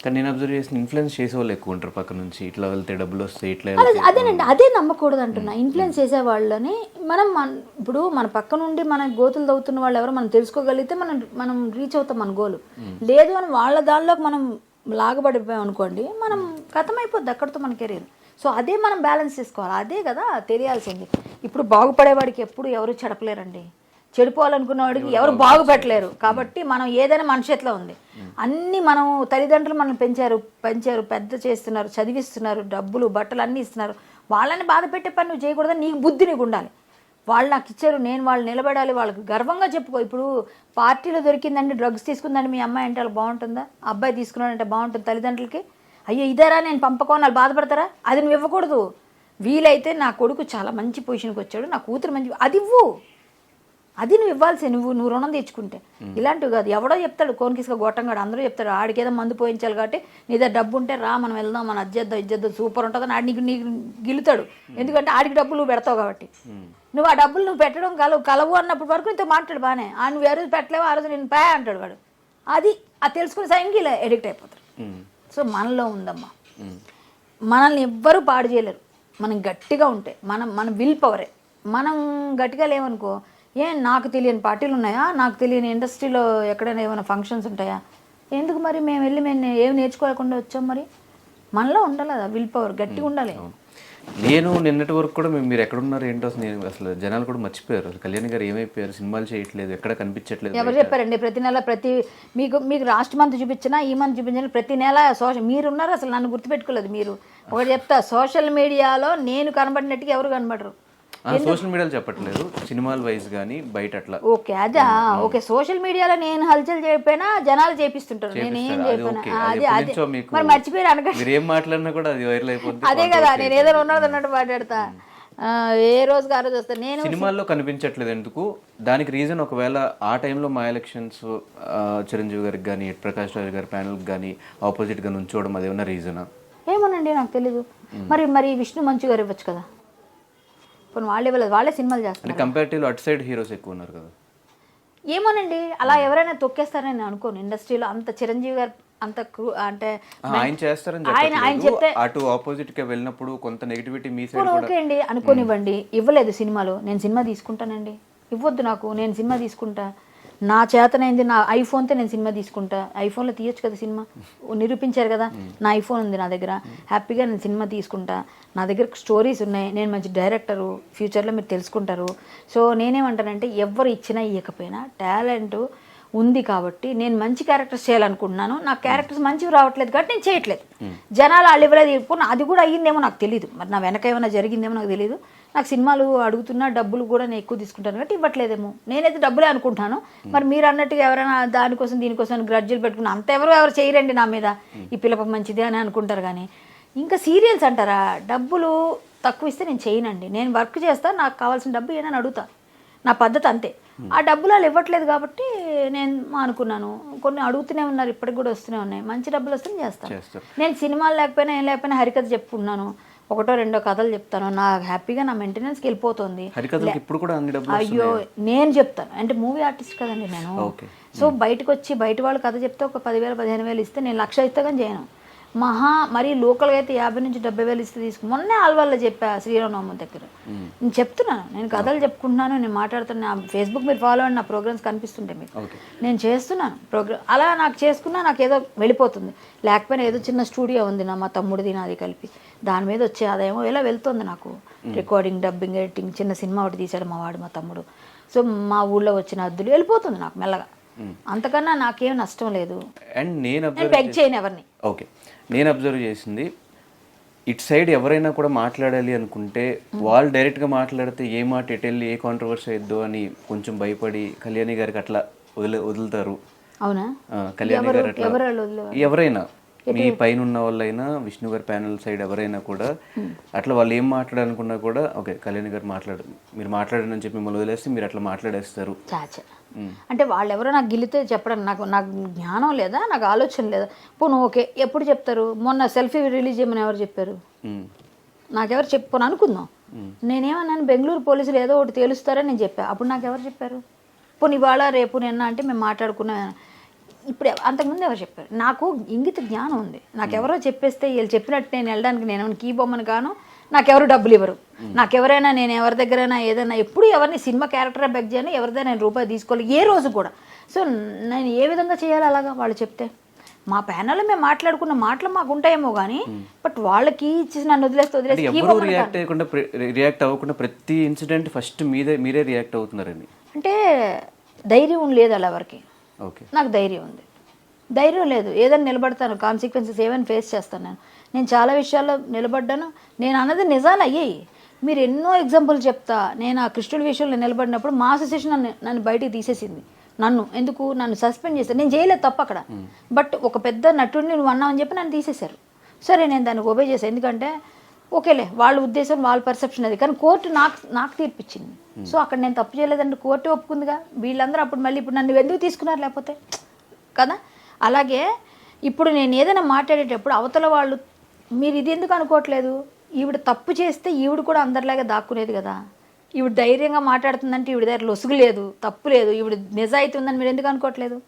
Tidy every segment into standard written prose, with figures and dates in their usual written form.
కానీ నేను అబ్జర్వ్ చేసిన ఇన్ఫ్లుయెన్స్ చేసే వాళ్ళు ఎక్కువ ఉంటారు పక్క నుంచి, ఇట్లా వెళ్తే డబ్బులు వస్తాయి, ఇట్లా అదేనండి, అదే నమ్మకూడదు అంటున్నా. ఇన్ఫ్లుయెన్స్ చేసే వాళ్ళని ఇప్పుడు మన పక్క నుండి మన గోతులు తవ్వుతున్న వాళ్ళు ఎవరో మనం తెలుసుకోగలిగితే మనం రీచ్ అవుతాం మన గోలు. లేదు అని వాళ్ళ దానిలోకి మనం లాగబడిపోయాం అనుకోండి, మనం కథమైపోద్ది అక్కడితో మన కెరీర్. సో అదే మనం బ్యాలెన్స్ చేసుకోవాలి, అదే కదా తెలియాల్సింది. ఇప్పుడు బాగుపడేవాడికి ఎప్పుడు ఎవరు చెడపలేరండి, చెడిపోవాలనుకున్న వాడికి ఎవరు బాగుపెట్టలేరు. కాబట్టి మనం ఏదైనా మన చేతిలో ఉంది. అన్నీ మనం తల్లిదండ్రులు మనం పెంచారు, పెద్ద చేస్తున్నారు, చదివిస్తున్నారు, డబ్బులు బట్టలు అన్నీ ఇస్తున్నారు. వాళ్ళని బాధ పెట్టే పని నువ్వు చేయకూడదని నీకు బుద్ధి నీకు ఉండాలి. వాళ్ళు నాకు ఇచ్చారు, నేను వాళ్ళు నిలబడాలి, వాళ్ళకి గర్వంగా చెప్పుకో. ఇప్పుడు పార్టీలో దొరికిందండి, డ్రగ్స్ తీసుకుందండి మీ అమ్మాయి అంటే వాళ్ళకి బాగుంటుందా? అబ్బాయి తీసుకున్నాడంటే బాగుంటుంది తల్లిదండ్రులకి? అయ్యో ఇదారా నేను పంపకోని వాళ్ళు బాధపడతారా? అది నువ్వు ఇవ్వకూడదు. వీలైతే నా కొడుకు చాలా మంచి పొజిషన్కి వచ్చాడు, నా కూతురు మంచి, అది ఇవ్వు. అది నువ్వు ఇవ్వాల్సి, నువ్వు రుణం తెచ్చుకుంటే. ఇలాంటివి కాదు, ఎవడో చెప్తాడు కోనికిసుక గొట్టంగాడు, అందరూ చెప్తాడు ఆడికి ఏదో మందు పోయించాలి కాబట్టి నీ దగ్గర డబ్బు ఉంటే రా మనం వెళ్దాం, మన అజ్జేద్దాం ఇజ్జేద్దాం సూపర్ ఉంటుంది అని ఆడి నీకు గిలుతాడు. ఎందుకంటే ఆడికి డబ్బులు నువ్వు పెడతావు కాబట్టి. నువ్వు ఆ డబ్బులు నువ్వు పెట్టడం కలవు అన్నప్పటి వరకు నీతో మాట్లాడు బాగానే, నువ్వు ఏ రోజు పెట్టలేవు ఆ రోజు నేను పే అంటాడు వాడు. అది తెలుసుకునే సంఖ్యలో ఎడిక్ట్ అయిపోతారు. సో మనలో ఉందమ్మా, మనల్ని ఎవ్వరూ పాడు చేయలేరు. మనం గట్టిగా ఉంటే మన విల్ పవరే. మనం గట్టిగా లేవనుకో, నాకు తెలియని పార్టీలు ఉన్నాయా, నాకు తెలియని ఇండస్ట్రీలో ఎక్కడైనా ఏమైనా ఫంక్షన్స్ ఉంటాయా, ఎందుకు మరి మేము ఏమి నేర్చుకోలేకుండా వచ్చాం? మరి మనలో ఉండాలి కదా విల్ పవర్, గట్టిగా ఉండాలి. నేను నిన్నటి వరకు కూడా మీరు ఎక్కడున్నారు ఏంటో అసలు జనాలు కూడా మర్చిపోయారు. అసలు కళ్యాణ్ గారు ఏమైపోయారు, సినిమాలు చేయట్లేదు, ఎక్కడ కనిపించట్లేదు. ఎవరు చెప్పారండి? ప్రతి నెల మీకు లాస్ట్ మంత్ చూపించినా ఈ మంత్ చూపించినా ప్రతి నెల మీరున్నారు. అసలు నన్ను గుర్తుపెట్టుకోలేదు మీరు. ఒకటి చెప్తా, సోషల్ మీడియాలో నేను కనబడినట్టుగా ఎవరు కనబడరు. సోషల్ మీడియాలో చెప్పట్లేదు, సినిమాల వైజ్ కానీ బయట అట్లా. ఓకే అదా, ఓకే. సోషల్ మీడియాలో నేను హల్చల్ చేయకపోయినా జనాలు చేపిస్తుంటారు, నేనేం చెప్పినా. అదే మరి మర్చిపోయారు అనగా, మీరు ఏం మాట్లాడినా కూడా అది వైరల్ అయిపోతుంది. అదే కదా, నేను ఏదో ఉన్నది అన్నట్టు మాట్లాడతా. ఏ రోజుకి ఆ రోజు వస్తాను నేను. సినిమాల్లో కనిపించట్లేదు ఎందుకు? దానికి రీజన్ ఒకవేళ ఆ టైంలో మా ఎలక్షన్స్ చిరంజీవి గారికి కానీ ప్రకాష్ రాజ్ గారి ప్యానల్కి కానీ ఆపోజిట్గా నుంచోవడం అదేమన్నా రీజనా? ఏమోనండి నాకు తెలీదు. మరి విష్ణు మంచు గారు ఇవ్వచ్చు కదా, ఇప్పుడు వాళ్ళే ఇవ్వలేదు, వాళ్ళే సినిమాలు చేస్తారు. కంపారిటివ్లీ అటు సైడ్ హీరోస్ ఎక్కువ ఉన్నారు కదా. ఏమోనండి, అలా ఎవరైనా తొక్కేస్తారని నేను అనుకోను. ఇండస్ట్రీలో అంత చిరంజీవి గారు అంత అంటే ఆయన చేస్తారని ఆయన చెప్తే అటు ఆపోజిట్ గా వెళ్ళినప్పుడు కొంత నెగిటివిటీ మీ సైడ్ కూడా ఓకే అండి అనుకోనివ్వండి. ఇవ్వలేదు సినిమాలో, నేను సినిమా తీసుకుంటానండి. ఇవ్వద్దు నాకు, నేను సినిమా తీసుకుంటా. నా చేతనైంది, నా ఐఫోన్తో నేను సినిమా తీసుకుంటా. ఐఫోన్లో తీయొచ్చు కదా సినిమా, నిరూపించారు కదా. నా ఐఫోన్ ఉంది నా దగ్గర, హ్యాపీగా నేను సినిమా తీసుకుంటా. నా దగ్గర స్టోరీస్ ఉన్నాయి, నేను మంచి డైరెక్టరు, ఫ్యూచర్లో మీరు తెలుసుకుంటారు. సో నేనేమంటానంటే, ఎవరు ఇచ్చినా ఇవ్వకపోయినా టాలెంట్ ఉంది కాబట్టి నేను మంచి క్యారెక్టర్స్ చేయాలనుకుంటున్నాను. నాకు క్యారెక్టర్స్ మంచివి రావట్లేదు కాబట్టి నేను చేయట్లేదు. జనాలు వాళ్ళు ఇవ్వలేదు, ఇప్పుడు అది కూడా అయ్యిందేమో నాకు తెలియదు. మరి నా వెనక ఏమైనా జరిగిందేమో నాకు తెలియదు. నాకు సినిమాలు అడుగుతున్నా, డబ్బులు కూడా నేను ఎక్కువ తీసుకుంటాను కాబట్టి ఇవ్వట్లేదేమో. నేనైతే డబ్బులే అనుకుంటాను. మరి మీరు అన్నట్టుగా ఎవరైనా దానికోసం దీనికోసం గ్రడ్జులు పెట్టుకుని అంత ఎవరు చేయరండి నా మీద, ఈ పిల్లప మంచిది అని అనుకుంటారు. కానీ ఇంకా సీరియల్స్ అంటారా, డబ్బులు తక్కువ ఇస్తే నేను చేయనండి. నేను వర్క్ చేస్తాను, నాకు కావాల్సిన డబ్బు ఏమైనా అడుగుతా, నా పద్ధతి అంతే. ఆ డబ్బులు వాళ్ళు ఇవ్వట్లేదు కాబట్టి నేను అనుకున్నాను. కొన్ని అడుగుతూనే ఉన్నారు, ఇప్పటికి కూడా వస్తూనే ఉన్నాయి. మంచి డబ్బులు వస్తే చేస్తాను. నేను సినిమాలు లేకపోయినా ఏం లేకపోయినా హరికథ చెప్పుకున్నాను, ఒకటో రెండో కథలు చెప్తాను. నాకు హ్యాపీగా నా మెయింటెనెన్స్కి వెళ్ళిపోతుంది. అయ్యో నేను చెప్తాను అంటే మూవీ ఆర్టిస్ట్ కదండి నేను. సో బయటకు వచ్చి బయట వాళ్ళు కథ చెప్తే ఒక 10,000 15,000 ఇస్తే నేను 1,00,000 ఇస్తే కానీ చేయను. మరీ లోకల్గా అయితే 50,000 నుంచి 70,000 ఇస్తే తీసుకు. మొన్నే ఆల్వాళ్ళలో చెప్పా శ్రీరామనవమి దగ్గర. నేను చెప్తున్నాను, నేను కథలు చెప్పుకుంటున్నాను, నేను మాట్లాడుతున్నా. నా ఫేస్బుక్ మీరు ఫాలో అవ్వండి, నా ప్రోగ్రామ్స్ కనిపిస్తుంటాయి మీకు. నేను చేస్తున్నాను ప్రోగ్రామ్, అలా నాకు చేసుకున్నా నాకు ఏదో వెళ్ళిపోతుంది. లేకపోయినా ఏదో చిన్న స్టూడియో ఉంది మా తమ్ముడిది నాది కలిపి, దాని మీద వచ్చే ఆదాయం ఇలా వెళ్తుంది నాకు. రికార్డింగ్, డబ్బింగ్, ఎడిటింగ్, చిన్న సినిమా ఒకటి తీశాడు మా తమ్ముడు. సో మా ఊళ్ళో వచ్చిన అద్దులు వెళ్ళిపోతుంది నాకు మెల్లగా. అంతకన్నా నాకేం నష్టం లేదు. అండ్ నేను బెగ్ చేయను ఎవరిని. ఓకే, నేను అబ్జర్వ్ చేసింది, ఇటు సైడ్ ఎవరైనా కూడా మాట్లాడాలి అనుకుంటే వాళ్ళు డైరెక్ట్గా మాట్లాడితే ఏ మాట ఎటు వెళ్ళి ఏ కాంట్రవర్సీ అయిద్దో అని కొంచెం భయపడి కళ్యాణి గారికి అట్లా వదులుతారు. అవునా? కళ్యాణి గారు అట్లా ఎవరైనా మీ పైన ఉన్న వాళ్ళైనా విష్ణు గారి ప్యానల్ సైడ్ ఎవరైనా కూడా అట్లా వాళ్ళు ఏం మాట్లాడాలనుకున్నా కూడా ఓకే కళ్యాణి గారు మీరు మాట్లాడని చెప్పి మిమ్మల్ని వదిలేస్తే మీరు అట్లా మాట్లాడేస్తారు. అంటే వాళ్ళు ఎవరో నాకు గిల్లితే చెప్పడం నాకు జ్ఞానం లేదా, నాకు ఆలోచన లేదా. పోను ఓకే ఎప్పుడు చెప్తారు? మొన్న సెల్ఫీ రిలీజ్ చేయమని ఎవరు చెప్పారు? నాకెవరు చెప్పుకొని అనుకుందాం. నేనేమన్నాను, బెంగళూరు పోలీసులు ఏదో ఒకటి తేలుస్తారని నేను చెప్పాను. అప్పుడు నాకెవరు చెప్పారు? పోనీ ఇవాళ రేపు నిన్న అంటే మేము మాట్లాడుకున్నా. ఇప్పుడు అంతకుముందు ఎవరు చెప్పారు? నాకు ఇంగిత జ్ఞానం ఉంది. నాకెవరో చెప్పేస్తే వీళ్ళు చెప్పినట్టు నేను వెళ్ళడానికి నేను కీ బొమ్మను గాను, నాకెవరు డబ్బులు ఇవ్వరు. నాకెవరైనా నేను ఎవరి దగ్గరైనా ఏదైనా ఎప్పుడు ఎవరిని సినిమా క్యారెక్టర్ బెగ్ చేయను, ఎవరిదైనా నేను రూపాయి తీసుకోవాలి ఏ రోజు కూడా. సో నేను ఏ విధంగా చేయాలి అలాగా వాళ్ళు చెప్తే? మా ప్యానల్లో మేము మాట్లాడుకున్న మాటలు మాకు ఉంటాయేమో కానీ బట్ వాళ్ళకి ఇచ్చేసి నన్ను వదిలేస్తే ఎవరు రియాక్ట్ అవ్వకుండా ప్రతి ఇన్సిడెంట్ ఫస్ట్ మీరే రియాక్ట్ అవుతున్నారండి. అంటే ధైర్యం లేదు అలా ఎవరికి. ఓకే, నాకు ధైర్యం ఉంది. ధైర్యం లేదు, ఏదైనా నిలబడతాను, కాన్సిక్వెన్సెస్ ఏమైనా ఫేస్ చేస్తాను. నేను చాలా విషయాల్లో నిలబడ్డాను. నేను అన్నది నిజాలు అయ్యాయి. మీరు ఎన్నో ఎగ్జాంపుల్ చెప్తా. నేను ఆ కృష్ణుడి విషయంలో నిలబడినప్పుడు మా అసోసియేషన్ నన్ను బయటికి తీసేసింది. నన్ను సస్పెండ్ చేశారు. నేను చేయలేదు తప్ప అక్కడ. బట్ ఒక పెద్ద నటుడిని నువ్వు అన్నావని చెప్పి నన్ను తీసేశారు. సరే నేను దాన్ని ఒబే చేశాను. ఎందుకంటే ఓకేలే వాళ్ళ ఉద్దేశం వాళ్ళ పర్సెప్షన్ అది, కానీ కోర్టు నాకు తీర్పిచ్చింది. సో అక్కడ నేను తప్పు చేయలేదంటే కోర్టు ఒప్పుకుందిగా. వీళ్ళందరూ అప్పుడు మళ్ళీ ఇప్పుడు నన్ను ఎందుకు తీసుకున్నారు లేకపోతే కదా. అలాగే ఇప్పుడు నేను ఏదైనా మాట్లాడేటప్పుడు అవతల వాళ్ళు మీరు ఇది ఎందుకు అనుకోవట్లేదు, ఈవిడ తప్పు చేస్తే ఈవిడ కూడా అందరిలాగా దాక్కునేది కదా, ఈవిడ ధైర్యంగా మాట్లాడుతుందంటే ఈవిడ దగ్గర లొసుగు లేదు, తప్పు లేదు, ఈవిడ నిజాయితీ ఉందని మీరు ఎందుకు అనుకోవట్లేదు?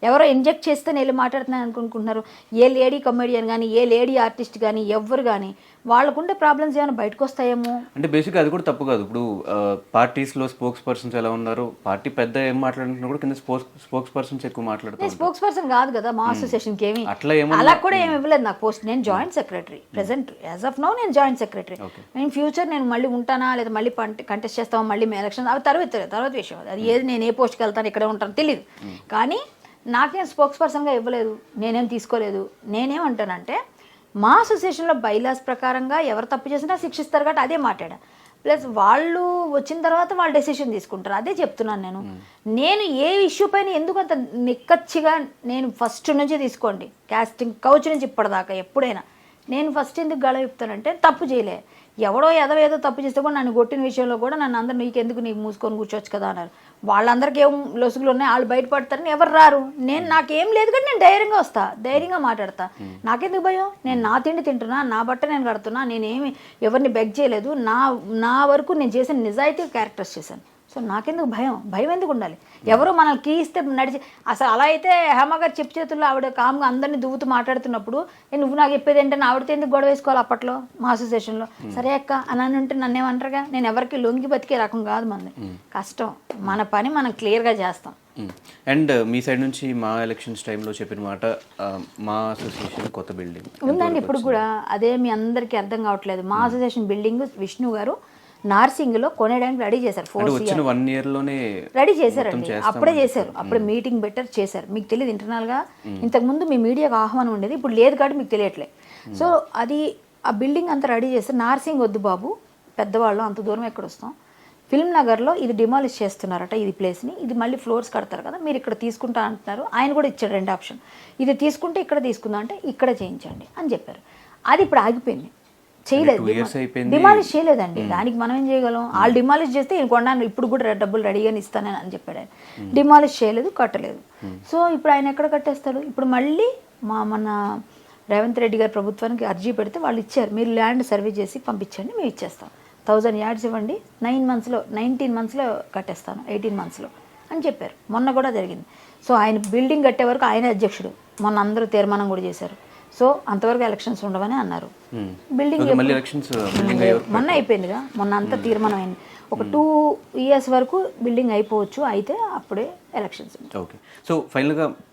ఎవరో ఇంజెక్ట్ చేస్తే నేను మాట్లాడుతున్నాను అనుకుంటున్నారు. ఏ లేడీ కమెడియన్ కానీ ఏ లేడీ ఆర్టిస్ట్ కానీ ఎవ్వరు కానీ వాళ్ళకుండే ప్రాబ్లమ్స్ ఏమైనా బయటకు వస్తాయేమో. అంటే బేసిక్గా అది కూడా తప్పు కాదు. ఇప్పుడు పార్టీస్లో స్పోక్స్ పర్సన్స్ ఎలా ఉన్నారు, పార్టీ పెద్ద ఏం మాట్లాడుతున్నా కూడా కింద స్పోక్స్ పర్సన్స్ ఎక్కువ మాట్లాడుతారు. స్పోక్స్ పర్సన్ కాదు కదా మా అసోసియేషన్కి ఏమి అట్లా అలా కూడా ఏమి ఇవ్వలేదు నాకు పోస్ట్. నేను joint secretary present as of now. నేను జాయింట్ సెక్రటరీ. నేను ఫ్యూచర్ నేను మళ్ళీ ఉంటానా లేదా మళ్ళీ కంటెస్ట్ చేస్తామా మళ్ళీ ఎలక్షన్ అవి తర్వాత విషయం. అది ఏది నేను ఏ పోస్ట్కి వెళ్తాను ఇక్కడే ఉంటాను తెలియదు. కానీ నాకేం స్పోక్స్ పర్సన్గా ఇవ్వలేదు, నేనేం తీసుకోలేదు. నేనేమంటానంటే మా అసోసియేషన్లో బైలాస్ ప్రకారంగా ఎవరు తప్పు చేసినా శిక్షిస్తారు కాబట్టి అదే మాట్లాడా. ప్లస్ వాళ్ళు వచ్చిన తర్వాత వాళ్ళు డెసిషన్ తీసుకుంటారు, అదే చెప్తున్నాను. నేను ఏ ఇష్యూ పైన ఎందుకు అంత నిక్కచ్చిగా నేను ఫస్ట్ నుంచి తీసుకోండి కాస్టింగ్ కౌచ్ నుంచి ఇప్పటిదాకా ఎప్పుడైనా నేను ఫస్ట్ ఎందుకు గళ చెప్తానంటే తప్పు చేయలే. ఎవడో ఏదో తప్పు చేస్తే కూడా నన్ను కొట్టిన విషయంలో కూడా నన్ను అందరూ నీకు మూసుకొని కూర్చోవచ్చు కదా అన్నారు. వాళ్ళందరికీ ఏం లొసుగులు ఉన్నాయి, వాళ్ళు బయటపడతారని ఎవరు రారు. నాకేం లేదు కానీ నేను ధైర్యంగా వస్తా, ధైర్యంగా మాట్లాడతా. నాకెందుకు భయం? నేను నా తిండి తింటున్నా, నా బట్ట నేను కడుతున్నా, నేనేమి ఎవరిని బెగ్ చేయలేదు. నా వరకు నేను చేసిన నిజాయితీ క్యారెక్టర్స్ చేశాను. సో నాకెందుకు భయం ఎందుకు ఉండాలి? ఎవరు మనల్ని కీ ఇస్తే నడిచి అసలు అలా అయితే హేమ గారు చెప్పు చేతుల్లో ఆవిడ కామ్గా అందరినీ దువ్వుతూ మాట్లాడుతున్నప్పుడు నువ్వు నాకు చెప్పేది ఏంటంటే ఆవిడతో ఎందుకు గొడవ వేసుకోవాలి అప్పట్లో మా అసోసియేషన్లో? సరే అక్క అని అంటే నన్నేమంటారుగా. నేను ఎవరికి లొంగి బతికే రకం కాదు. మనది కష్టం, మన పని మనం క్లియర్గా చేస్తాం. అండ్ మీ సైడ్ నుంచి మా ఎలక్షన్స్ టైంలో చెప్పిన మాట మా అసోసియేషన్ కొత్త బిల్డింగ్ ఉందండి ఇప్పుడు కూడా. అదే మీ అందరికీ అర్థం కావట్లేదు. మా అసోసియేషన్ బిల్డింగ్ విష్ణు గారు నార్సింగ్లో కొనేయడానికి రెడీ చేశారు. 1 year లోనే రెడీ చేశారండి. అప్పుడే చేశారు, అప్పుడే మీటింగ్ బెటర్ చేశారు. మీకు తెలియదు ఇంటర్నల్గా ఇంతకుముందు మీ మీడియాకు ఆహ్వానం ఉండేది, ఇప్పుడు లేదు కాబట్టి మీకు తెలియట్లే. సో అది ఆ బిల్డింగ్ అంతా రెడీ చేస్తారు. నార్సింగ్ వద్దు బాబు, పెద్దవాళ్ళు అంత దూరం ఎక్కడ వస్తాం, ఫిల్మ్ నగర్లో ఇది డిమాలిష్ చేస్తున్నారట ఇది ప్లేస్ని, ఇది మళ్ళీ ఫ్లోర్స్ కడతారు కదా మీరు ఇక్కడ తీసుకుంటా అంటున్నారు. ఆయన కూడా ఇచ్చాడు 2 ఆప్షన్, ఇది తీసుకుంటే ఇక్కడ తీసుకుందాం అంటే ఇక్కడ చేయించండి అని చెప్పారు. అది ఇప్పుడు ఆగిపోయింది, చేయలేదు, డిమాలిష్ చేయలేదండి. దానికి మనం ఏం చేయగలం? వాళ్ళు డిమాలిష్ చేస్తే ఈయన కొన్నాను ఇప్పుడు కూడా డబ్బులు రెడీగానే ఇస్తానని అని చెప్పాడు ఆయన. డిమాలిష్ చేయలేదు, కట్టలేదు. సో ఇప్పుడు ఆయన ఎక్కడ కట్టేస్తాడు? ఇప్పుడు మళ్ళీ మన రేవంత్ రెడ్డి గారి ప్రభుత్వానికి అర్జీ పెడితే వాళ్ళు ఇచ్చారు, మీరు ల్యాండ్ సర్వే చేసి పంపించండి మేము ఇచ్చేస్తాం, 1000 yards ఇవ్వండి, 19 monthsలో కట్టేస్తాను, 18 monthsలో అని చెప్పారు. మొన్న కూడా జరిగింది. సో ఆయన బిల్డింగ్ కట్టే వరకు ఆయన అధ్యక్షుడు. మొన్న అందరూ తీర్మానం కూడా చేశారు. సో అంతవరకు ఎలక్షన్స్ ఉండవని అన్నారు. బిల్డింగ్ మొన్న అయిపోయిందిగా, మొన్న అంతా తీర్మానం అయింది. ఒక 2 years వరకు బిల్డింగ్ అయిపోవచ్చు, అయితే అప్పుడే ఎలక్షన్స్. ఓకే. సో ఫైనల్గా